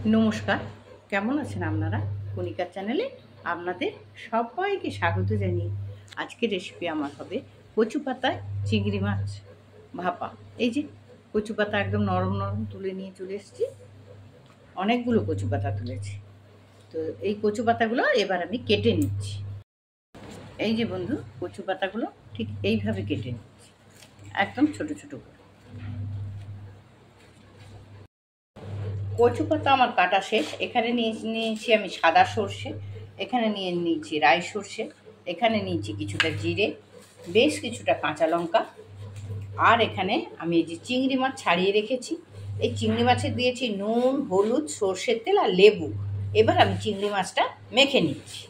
নমস্কার, কেমন আছেন আপনারা? কণিকার চ্যানেলে আপনাদের সবাইকে স্বাগত জানিয়ে আজকের রেসিপি আমার হবে কচু পাতায় চিংড়ি মাছ ভাপা। এই যে কচু পাতা একদম নরম নরম তুলে নিয়ে চলে এসেছি, অনেকগুলো কচু পাতা তুলেছি। তো এই কচু পাতাগুলো এবার আমি কেটে নিচ্ছি। এই যে বন্ধু, কচু পাতাগুলো ঠিক এইভাবে কেটে নিচ্ছি, একদম ছোট ছোট করে। কচু পাতা আমার কাটা শেষ। এখানে নিয়েছি আমি সাদা সর্ষে, এখানে নিয়ে নিয়েছি রাই সর্ষে, এখানে নিয়েছি কিছুটা জিরে, বেশ কিছুটা কাঁচা লঙ্কা, আর এখানে আমি এই যে চিংড়ি মাছ ছাড়িয়ে রেখেছি, এই চিংড়ি মাছে দিয়েছি নুন, হলুদ, সর্ষের তেল আর লেবু। এবার আমি চিংড়ি মাছটা মেখে নিচ্ছি।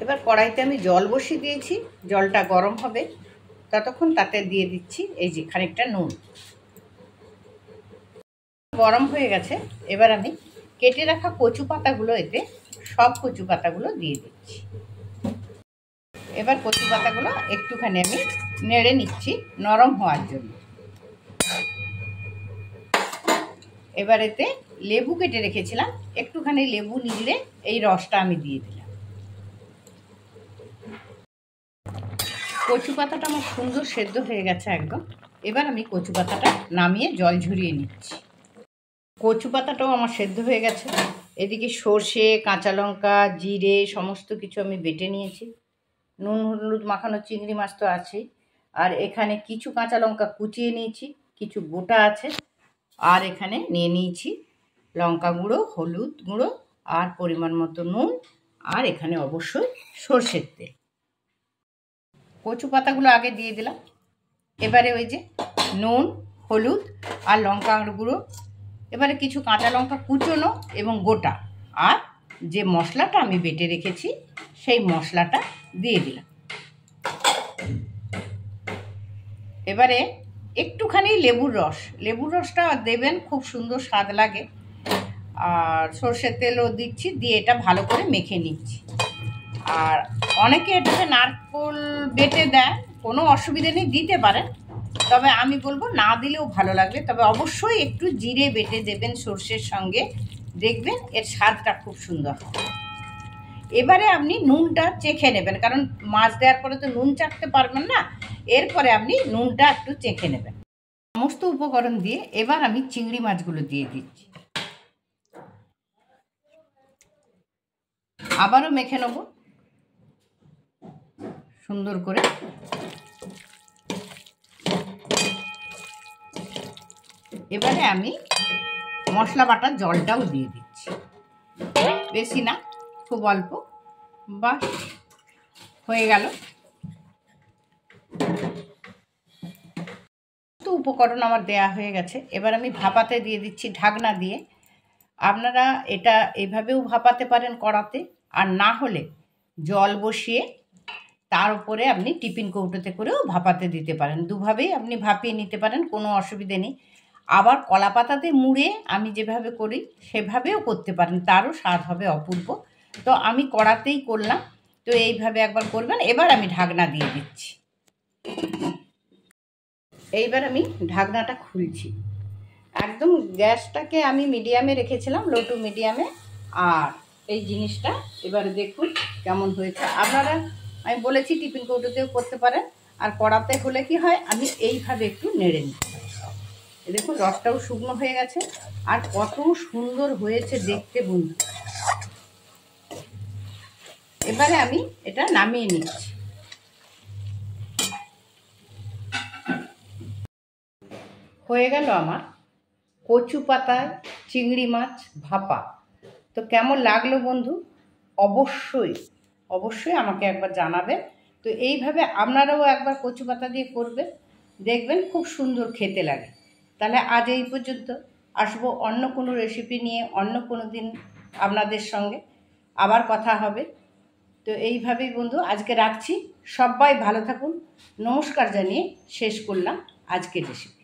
এবার কড়াইতে আমি জল বসিয়ে দিয়েছি, জলটা গরম হবে ততক্ষণ তাতে দিয়ে দিচ্ছি এই যে খানিকটা নুন। গরম হয়ে গেছে, এবার আমি কেটে রাখা কচু পাতাগুলো এতে সব কচু পাতাগুলো দিয়ে দিচ্ছি। এবার কচু পাতাগুলো একটুখানি আমি নেড়ে নিচ্ছি নরম হওয়ার জন্য। এবার এতে লেবু কেটে রেখেছিলাম, একটুখানি লেবু নিলে এই রসটা আমি দিয়ে দিলাম। কচু পাতাটা আমার সুন্দর সেদ্ধ হয়ে গেছে একদম। এবার আমি কচু পাতাটা নামিয়ে জল ঝরিয়ে নিচ্ছি। কচু পাতাটাও আমার সেদ্ধ হয়ে গেছে। এদিকে সর্ষে, কাঁচা লঙ্কা, জিরে সমস্ত কিছু আমি বেটে নিয়েছি। নুন হলুদ মাখানো চিংড়ি মাছ তো আছেই, আর এখানে কিছু কাঁচা লঙ্কা কুচিয়ে নিয়েছি, কিছু গোটা আছে, আর এখানে নিয়ে নিয়েছি লঙ্কা গুঁড়ো, হলুদ গুঁড়ো, আর পরিমাণ মতো নুন, আর এখানে অবশ্যই সর্ষের তেল। কচু পাতাগুলো আগে দিয়ে দিলাম। এবারে ওই যে নুন, হলুদ আর লঙ্কা গুঁড়ো, এবারে কিছু কাঁচা লঙ্কা কুচোনো এবং গোটা, আর যে মশলাটা আমি বেটে রেখেছি সেই মশলাটা দিয়ে দিলাম। এবারে একটুখানি লেবুর রসটা দেবেন, খুব সুন্দর স্বাদ লাগে। আর সর্ষের তেলও দিচ্ছি, দিয়ে এটা ভালো করে মেখে নিচ্ছি। আর অনেকে এটাতে নারকেল বেটে দেয়, কোনো অসুবিধা নেই, দিতে পারেন, তবে আমি বলবো না দিলেও ভালো লাগবে। তবে অবশ্যই একটু জিরে বেটে দেবেন সর্ষের সঙ্গে, দেখবেন এর স্বাদটা খুব সুন্দর হবে। এবারে আপনি নুনটা চেখে নেবেন, কারণ মাছ দেওয়ার পরে তো নুন চাখতে পারবেন না, এরপরে আপনি নুনটা একটু চেখে নেবেন। সমস্ত উপকরণ দিয়ে এবার আমি চিংড়ি মাছগুলো দিয়ে দিচ্ছি, আবারও মেখে নেব সুন্দর করে। এবারে আমি মশলা বাটার জলটাও দিয়ে দিচ্ছি, বেশি না, খুব অল্প, বাস হয়ে গেল। তো উপকরণ আমার দেয়া হয়ে গেছে, এবার আমি ভাপাতে দিয়ে দিচ্ছি ঢাকনা দিয়ে। আপনারা এটা এভাবেও ভাপাতে পারেন কড়াতে, আর না হলে জল বসিয়ে তার উপরে আপনি টিফিন কৌটোতে করেও ভাপাতে দিতে পারেন। দুভাবেই আপনি ভাপিয়ে নিতে পারেন, কোনো অসুবিধে নেই। আবার কলা পাতাতে মুড়ে আমি যেভাবে করি সেভাবেও করতে পারেন, তারও স্বাদ হবে অপূর্ব। তো আমি কড়াতেই করলাম, তো এইভাবে একবার করবেন। এবার আমি ঢাকনা দিয়ে দিচ্ছি। এইবার আমি ঢাকনাটা খুলছি। একদম গ্যাসটাকে আমি মিডিয়ামে রেখেছিলাম, লো টু মিডিয়ামে। আর এই জিনিসটা এবারে দেখুন কেমন হয়েছে। আপনারা, আমি বলেছি টিফিন কৌটোতেও করতে পারেন, আর কড়াতে হলে কি হয়, আমি এইভাবে একটু নেড়ে নিই। দেখুন রসটাও শুকনো হয়ে গেছে, আর কত সুন্দর হয়েছে দেখতে বন্ধু। এবারে আমি এটা নামিয়ে নিচ্ছি। হয়ে গেল আমার কচু পাতায় চিংড়ি মাছ ভাপা। তো কেমন লাগলো বন্ধু, অবশ্যই অবশ্যই আমাকে একবার জানাবেন। তো এইভাবে আপনারাও একবার কচু পাতা দিয়ে করবেন, দেখবেন খুব সুন্দর খেতে লাগে। তাহলে আজ এই পর্যন্ত, আসবো অন্য কোনো রেসিপি নিয়ে অন্য কোনো দিন আপনাদের সঙ্গে, আবার কথা হবে। তো এইভাবেই বন্ধু আজকে রাখছি, সবাই ভালো থাকুন। নমস্কার জানিয়ে শেষ করলাম আজকের রেসিপি।